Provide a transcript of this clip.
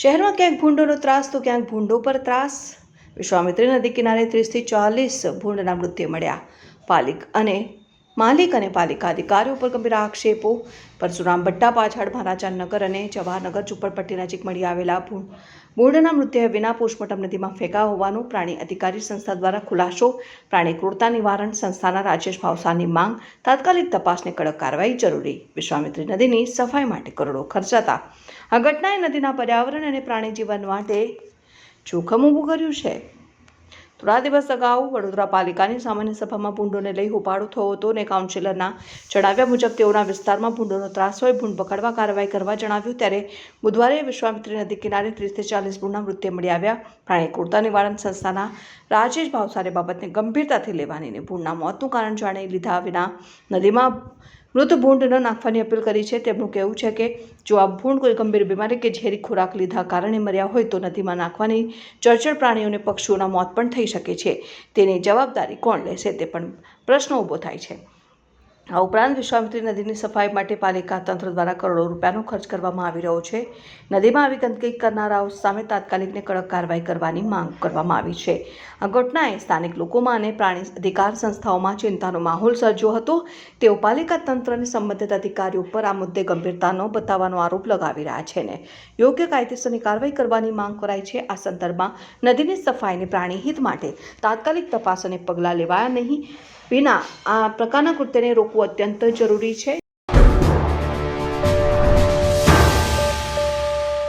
શહેરમાં ક્યાંક ભૂંડોનો ત્રાસ તો ક્યાંક ભૂંડો પર ત્રાસ. વિશ્વામિત્રી નદી કિનારે 30 થી 40 ભૂંડના મૃતદેહ મળ્યા. માલિક અને પાલિકા અધિકારીઓ પર ગંભીર આક્ષેપો. પરશુરામ ભટ્ટા પાછળ મહારાજાનગર અને જવાહરનગર ઝુંપડપટ્ટી નજીક મળી આવેલા ભૂંડના મૃતદેહ વિના પોસ્ટમોર્ટમ નદીમાં ફેંકાયા હોવાનું પ્રાણી અધિકારી સંસ્થા દ્વારા ખુલાસો. પ્રાણી ક્રૂરતા નિવારણ સંસ્થાના રાજેશ ભાવસારની માંગ. તાત્કાલિક તપાસને કડક કાર્યવાહી જરૂરી. વિશ્વામિત્રી નદીની સફાઈ માટે કરોડો ખર્ચાતા આ ઘટનાએ નદીના પર્યાવરણ અને પ્રાણી જીવન માટે જોખમ ઊભું કર્યું છે. થોડા દિવસ અગાઉ વડોદરા પાલિકાની સામાન્ય સભામાં ભૂંડોને લઈ હોબાળો થયો હતો અને કાઉન્સિલરના જણાવ્યા મુજબ તેઓના વિસ્તારમાં ભૂંડોનો ત્રાસ હોય, ભૂંડ પકડવા કાર્યવાહી કરવા જણાવ્યું. ત્યારે બુધવારે વિશ્વામિત્રી નદી કિનારે 30 થી 40 ભૂંડના મૃતદેહ મળી આવ્યા. પ્રાણી ક્રૂરતા નિવારણ સંસ્થાના રાજેશ ભાવસારે બાબતને ગંભીરતાથી લેવાની અને ભૂંડના મોતનું કારણ જાણી લીધા વિના નદીમાં મૃત ભૂંડ ન નાખવાની અપીલ કરી છે. તેમનું કહેવું છે કે જો આ ભૂંડ કોઈ ગંભીર બીમારી કે ઝેરી ખોરાક લીધા કારણે મર્યા હોય તો નદીમાં નાખવાની જળચર પ્રાણીઓ અને પક્ષીઓના મોત પણ થઈ શકે છે. તેની જવાબદારી કોણ લેશે તે પણ પ્રશ્ન ઊભો થાય છે. આ ઉપરાંત વિશ્વામિત્રી નદીની સફાઈ માટે પાલિકા તંત્ર દ્વારા કરોડો રૂપિયાનો ખર્ચ કરવામાં આવી રહ્યો છે. નદીમાં આવી ગંદકી કરનારાઓ સામે તાત્કાલિકને કડક કાર્યવાહી કરવાની માંગ કરવામાં આવી છે. આ ઘટનાએ સ્થાનિક લોકોમાં અને પ્રાણી અધિકાર સંસ્થાઓમાં ચિંતાનો માહોલ સર્જ્યો હતો. તેઓ પાલિકા તંત્ર અને સંબંધિત અધિકારીઓ પર આ મુદ્દે ગંભીરતા ન બતાવવાનો આરોપ લગાવી રહ્યા છે અને યોગ્ય કાયદેસરની કાર્યવાહી કરવાની માંગ કરાઈ છે. આ સંદર્ભમાં નદીની સફાઈ અને પ્રાણી હિત માટે તાત્કાલિક તપાસ અને પગલાં લેવાયા નહીં વિના આ પ્રકારના કૃત્યને રોકવું અત્યંત જરૂરી છે.